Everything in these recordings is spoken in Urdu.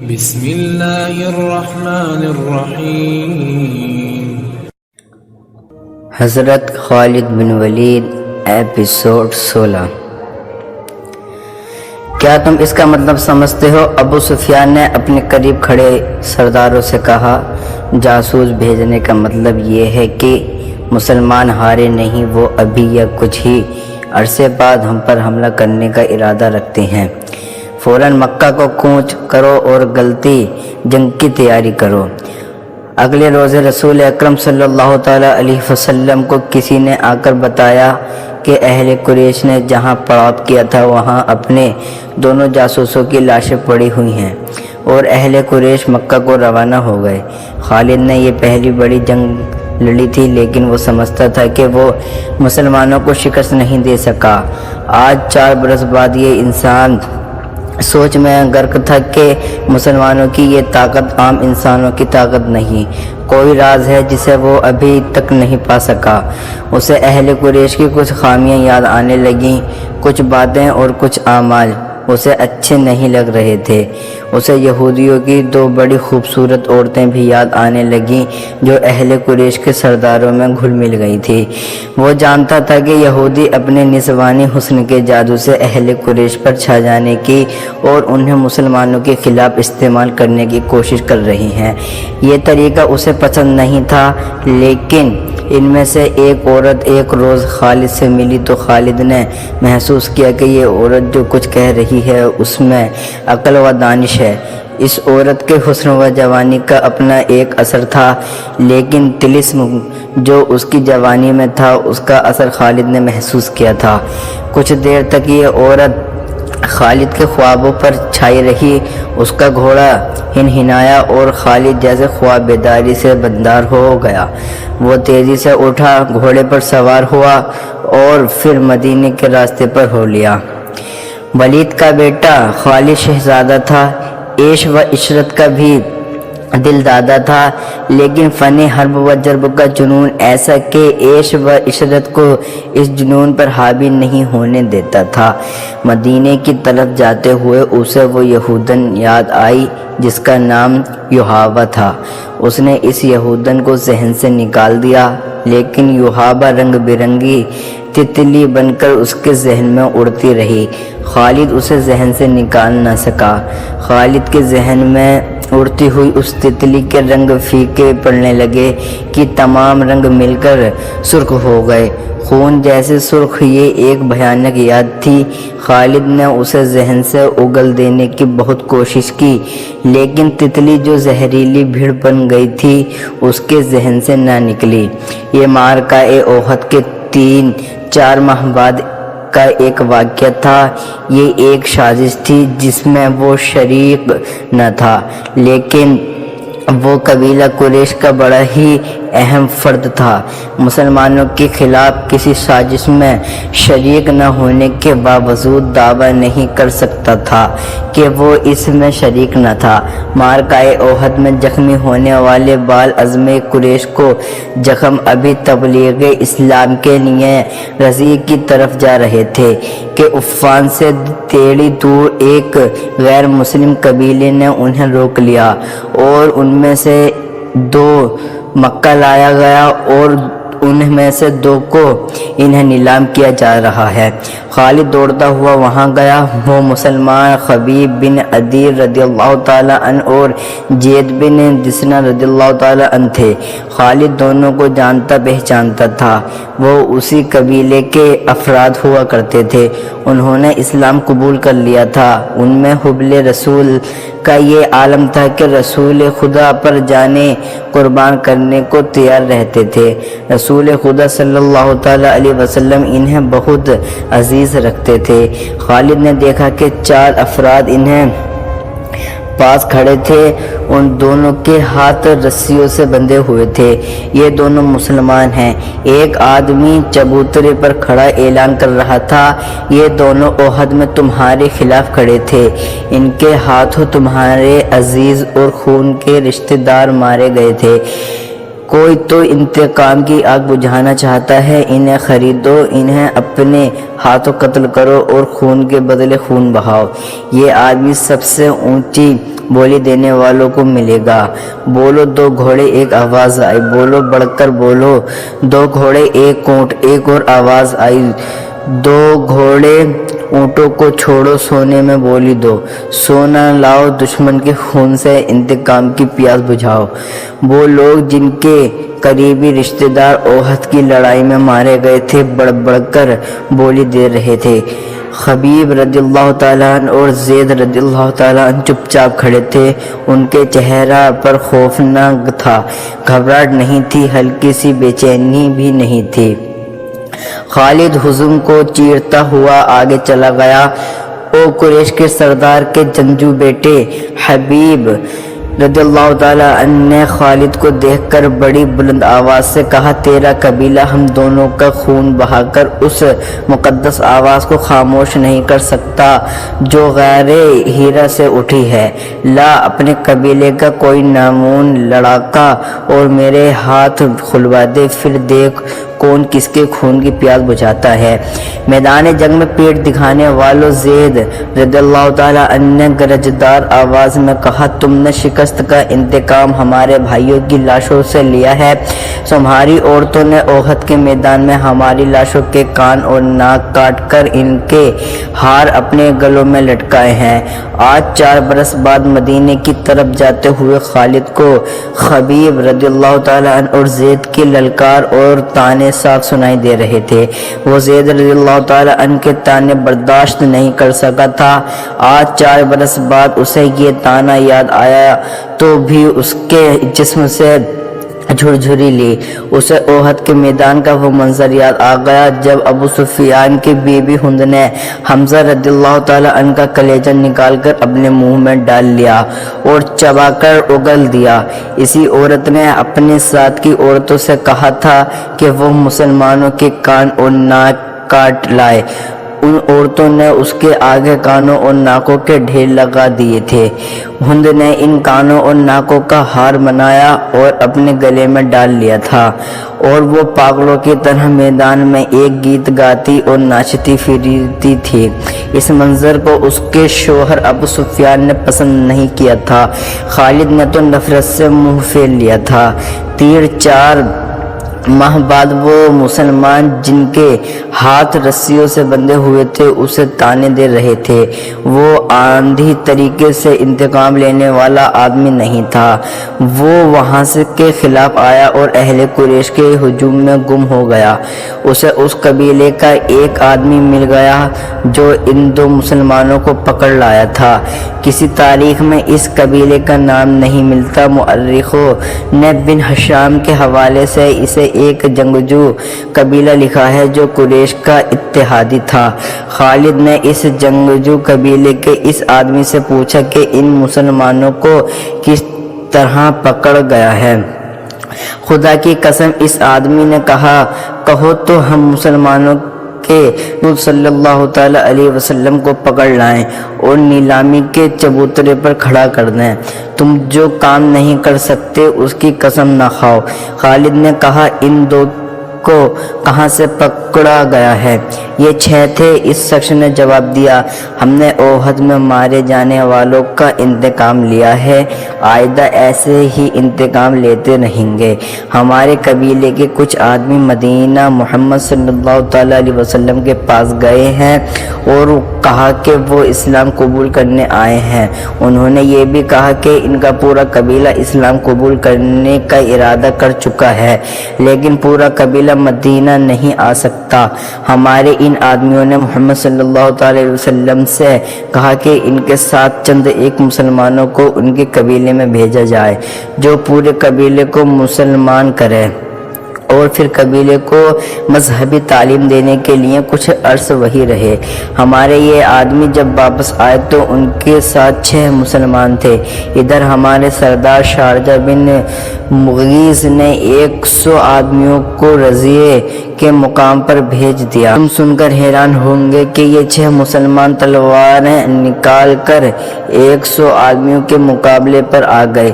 بسم اللہ الرحمن الرحیم۔ حضرت خالد بن ولید ایپیسوڈ 16۔ کیا تم اس کا مطلب سمجھتے ہو؟ ابو سفیان نے اپنے قریب کھڑے سرداروں سے کہا، جاسوس بھیجنے کا مطلب یہ ہے کہ مسلمان ہارے نہیں، وہ ابھی یا کچھ ہی عرصے بعد ہم پر حملہ کرنے کا ارادہ رکھتے ہیں۔ فوراً مکہ کو کوچ کرو اور غلطی جنگ کی تیاری کرو۔ اگلے روز رسول اکرم صلی اللہ تعالیٰ علیہ وسلم کو کسی نے آ کر بتایا کہ اہل قریش نے جہاں پڑاؤ کیا تھا وہاں اپنے دونوں جاسوسوں کی لاشیں پڑی ہوئی ہیں اور اہل قریش مکہ کو روانہ ہو گئے۔ خالد نے یہ پہلی بڑی جنگ لڑی تھی، لیکن وہ سمجھتا تھا کہ وہ مسلمانوں کو شکست نہیں دے سکا۔ آج 4 برس بعد یہ انسان سوچ میں غرق تھا کہ مسلمانوں کی یہ طاقت عام انسانوں کی طاقت نہیں، کوئی راز ہے جسے وہ ابھی تک نہیں پا سکا۔ اسے اہل قریش کی کچھ خامیاں یاد آنے لگیں، کچھ باتیں اور کچھ اعمال اسے اچھے نہیں لگ رہے تھے۔ اسے یہودیوں کی 2 بڑی خوبصورت عورتیں بھی یاد آنے لگیں جو اہل قریش کے سرداروں میں گھل مل گئی تھی۔ وہ جانتا تھا کہ یہودی اپنے نسوانی حسن کے جادو سے اہل قریش پر چھا جانے کی اور انہیں مسلمانوں کے خلاف استعمال کرنے کی کوشش کر رہی ہیں۔ یہ طریقہ اسے پسند نہیں تھا، لیکن ان میں سے ایک عورت ایک روز خالد سے ملی تو خالد نے محسوس کیا کہ یہ عورت جو کچھ کہہ رہی ہے اس میں عقل و دانش ہے۔ اس عورت کے حسن و جوانی کا اپنا ایک اثر تھا، لیکن طلسم جو اس کی جوانی میں تھا اس کا اثر خالد نے محسوس کیا تھا۔ کچھ دیر تک یہ عورت خالد کے خوابوں پر چھائی رہی، اس کا گھوڑا ہنہنایا اور خالد جیسے خواب بیداری سے بیدار ہو گیا۔ وہ تیزی سے اٹھا، گھوڑے پر سوار ہوا اور پھر مدینے کے راستے پر ہو لیا۔ ولید کا بیٹا خالد شہزادہ تھا، عیش و عشرت کا بھی دل دادا تھا، لیکن فن حرب و جرب کا جنون ایسا کہ عیش و عشرت کو اس جنون پر حاوی نہیں ہونے دیتا تھا۔ مدینے کی طرف جاتے ہوئے اسے وہ یہودن یاد آئی جس کا نام یحاوہ تھا۔ اس نے اس یہودن کو ذہن سے نکال دیا، لیکن یحاوہ رنگ برنگی تتلی بن کر اس کے ذہن میں اڑتی رہی۔ خالد اسے ذہن سے نکال نہ سکا۔ خالد کے ذہن میں اڑتی ہوئی اس تتلی کے رنگ پھیکے پڑنے لگے کہ تمام رنگ مل کر سرخ ہو گئے، خون جیسے سرخ۔ یہ ایک بھیانک یاد تھی۔ خالد نے اسے ذہن سے اگل دینے کی بہت کوشش کی، لیکن تتلی جو زہریلی بھیڑ بن گئی تھی اس کے ذہن سے نہ نکلی۔ یہ معرکہ احد کے 3-4 ماہ بعد کا ایک واقعہ تھا۔ یہ ایک سازش تھی جس میں وہ شریک نہ تھا، لیکن وہ قبیلہ قریش کا بڑا ہی اہم فرد تھا۔ مسلمانوں کے خلاف کسی سازش میں شریک نہ ہونے کے باوجود دعویٰ نہیں کر سکتا تھا کہ وہ اس میں شریک نہ تھا۔ معرکہ احد میں زخمی ہونے والے بال عظم قریش کو زخم ابھی تبلیغ اسلام کے لیے رضی کی طرف جا رہے تھے کہ عفان سے تیڑی دور ایک غیر مسلم قبیلے نے انہیں روک لیا اور ان میں سے 2 مکہ لایا گیا اور ان میں سے 2 کو انہیں نیلام کیا جا رہا ہے۔ خالد دوڑتا ہوا وہاں گیا۔ وہ مسلمان خبیب بن عدی رضی اللہ تعالیٰ عنہ اور زید بن دسنہ رضی اللہ تعالیٰ عنہ تھے۔ خالد دونوں کو جانتا پہچانتا تھا، وہ اسی قبیلے کے افراد ہوا کرتے تھے۔ انہوں نے اسلام قبول کر لیا تھا۔ ان میں حب رسول کا یہ عالم تھا کہ رسول خدا پر جانیں قربان کرنے کو تیار رہتے تھے۔ رسول خدا صلی اللہ تعالیٰ علیہ وسلم انہیں بہت عزیز رکھتے تھے۔ خالد نے دیکھا کہ 4 افراد انہیں پاس کھڑے تھے، ان دونوں کے ہاتھ رسیوں سے بندھے ہوئے تھے۔ یہ دونوں مسلمان ہیں۔ ایک آدمی چبوترے پر کھڑا اعلان کر رہا تھا، یہ دونوں احد میں تمہارے خلاف کھڑے تھے، ان کے ہاتھوں تمہارے عزیز اور خون کے رشتہ دار مارے گئے تھے۔ کوئی تو انتقام کی آگ بجھانا چاہتا ہے، انہیں خریدو، انہیں اپنے ہاتھوں قتل کرو اور خون کے بدلے خون بہاؤ۔ یہ آدمی سب سے اونچی بولی دینے والوں کو ملے گا۔ بولو دو گھوڑے، ایک آواز آئی، بولو بڑھ کر بولو دو گھوڑے ایک اونٹ، ایک اور آواز آئی، دو گھوڑے اونٹوں کو چھوڑو، سونے میں بولی دو، سونا لاؤ، دشمن کے خون سے انتقام کی پیاس بجھاؤ۔ وہ لوگ جن کے قریبی رشتہ دار احد کی لڑائی میں مارے گئے تھے بڑھ بڑھ کر بولی دے رہے تھے۔ خبیب رضی اللہ تعالیٰ عنہ اور زید رضی اللہ تعالیٰ عنہ چپ چاپ کھڑے تھے۔ ان کے چہرہ پر خوف نہ تھا، گھبراہٹ نہیں تھی، ہلکی سی بے چینی بھی نہیں تھی۔ خالد ہجوم کو چیرتا ہوا آگے چلا گیا۔ او قریش کے سردار کے جنگجو بیٹے، حبیب رضی اللہ تعالیٰ عنہ نے خالد کو دیکھ کر بڑی بلند آواز سے کہا، تیرا قبیلہ ہم دونوں کا خون بہا کر اس مقدس آواز کو خاموش نہیں کر سکتا جو غیر ہیرا سے اٹھی ہے۔ لا اپنے قبیلے کا کوئی نامون لڑاکا اور میرے ہاتھ کھلوا دے، پھر دیکھ کون کس کے خون کی پیاس بجھاتا ہے۔ میدان جنگ میں پیٹ دکھانے والوں، زید رضی اللہ تعالیٰ عنہ نے گرجدار آواز میں کہا، تم نے شکست کا انتقام ہمارے بھائیوں کی لاشوں سے لیا ہے۔ تمہاری عورتوں نے احد کے میدان میں ہماری لاشوں کے کان اور ناک کاٹ کر ان کے ہار اپنے گلوں میں لٹکائے ہیں۔ آج 4 برس بعد مدینے کی طرف جاتے ہوئے خالد کو خبیب رضی اللہ تعالیٰ عنہ اور زید کی للکار اور تانے صاف سنائی دے رہے تھے۔ وہ زید رضی اللہ تعالیٰ عنہ کے تانے برداشت نہیں کر سکا تھا۔ آج 4 برس بعد اسے یہ تانا یاد آیا تو بھی اس کے جسم سے جھرجھری لی۔ اسے احد کے میدان کا وہ منظر یاد آ گیا جب ابو سفیان کی بیوی ہند نے حمزہ رضی اللہ تعالیٰ عنہ کا کلیجہ نکال کر اپنے منہ میں ڈال لیا اور چبا کر اگل دیا۔ اسی عورت نے اپنے ساتھ کی عورتوں سے کہا تھا کہ وہ مسلمانوں کے کان اور ناک کاٹ لائے۔ ان عورتوں نے اس کے آگے کانوں اور ناکوں کے ڈھیر لگا دیے تھے۔ ہند نے ان کانوں اور ناکوں کا ہار بنایا اور اپنے گلے میں ڈال لیا تھا، اور وہ پاگلوں کی طرح میدان میں ایک گیت گاتی اور ناچتی پھرتی تھی۔ اس منظر کو اس کے شوہر ابو سفیان نے پسند نہیں کیا تھا۔ خالد نے تو نفرت سے منہ پھیر لیا تھا۔ 4 ماہ بعد وہ مسلمان جن کے ہاتھ رسیوں سے بندھے ہوئے تھے اسے تانے دے رہے تھے۔ وہ آندھی طریقے سے انتقام لینے والا آدمی نہیں تھا۔ وہ وہاں سے کے خلاف آیا اور اہل قریش کے ہجوم میں گم ہو گیا۔ اسے اس قبیلے کا ایک آدمی مل گیا جو ان 2 مسلمانوں کو پکڑ لایا تھا۔ کسی تاریخ میں اس قبیلے کا نام نہیں ملتا۔ مؤرخوں نے بن ہشام کے حوالے سے اسے ایک جنگجو قبیلہ لکھا ہے جو قریش کا اتحادی تھا۔ خالد نے اس جنگجو قبیلے کے اس آدمی سے پوچھا کہ ان مسلمانوں کو کس طرح پکڑ گیا ہے۔ خدا کی قسم، اس آدمی نے کہا، کہو تو ہم مسلمانوں کے رسول صلی اللہ تعالیٰ علیہ وسلم کو پکڑ لائیں اور نیلامی کے چبوترے پر کھڑا کر دیں۔ تم جو کام نہیں کر سکتے اس کی قسم نہ کھاؤ۔ خالد نے کہا، ان 2 کو کہاں سے پکڑا گیا ہے؟ یہ 6 تھے۔ اس شخص نے جواب دیا، ہم نے احد میں مارے جانے والوں کا انتقام لیا ہے، آئندہ ایسے ہی انتقام لیتے رہیں گے۔ ہمارے قبیلے کے کچھ آدمی مدینہ محمد صلی اللہ تعالیٰ علیہ وسلم کے پاس گئے ہیں اور کہا کہ وہ اسلام قبول کرنے آئے ہیں۔ انہوں نے یہ بھی کہا کہ ان کا پورا قبیلہ اسلام قبول کرنے کا ارادہ کر چکا ہے، لیکن پورا قبیلہ مدینہ نہیں آ سکتا۔ ہمارے ان آدمیوں نے محمد صلی اللہ تعالی وسلم سے کہا کہ ان کے ساتھ چند ایک مسلمانوں کو ان کے قبیلے میں بھیجا جائے جو پورے قبیلے کو مسلمان کرے اور پھر قبیلے کو مذہبی تعلیم دینے کے لیے کچھ عرصہ وہی رہے۔ ہمارے یہ آدمی جب واپس آئے تو ان کے ساتھ 6 مسلمان تھے۔ ادھر ہمارے سردار شارجہ بن مغیث نے 100 آدمیوں کو رضیے کے مقام پر بھیج دیا۔ تم سن کر حیران ہوں گے کہ یہ 6 مسلمان تلواریں نکال کر 100 آدمیوں کے مقابلے پر آ گئے۔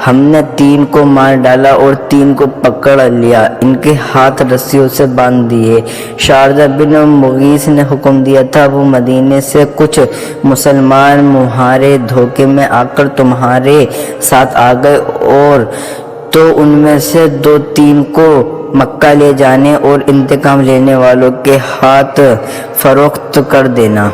ہم نے 3 کو مار ڈالا اور 3 کو پکڑ لیا، ان کے ہاتھ رسیوں سے باندھ دیے۔ شارجہ بن مغیث نے حکم دیا تھا وہ مدینے سے کچھ مسلمان مہارے دھوکے میں آ کر تمہارے ساتھ آ گئے، اور تو ان میں سے 2-3 کو مکہ لے جانے اور انتقام لینے والوں کے ہاتھ فروخت کر دینا۔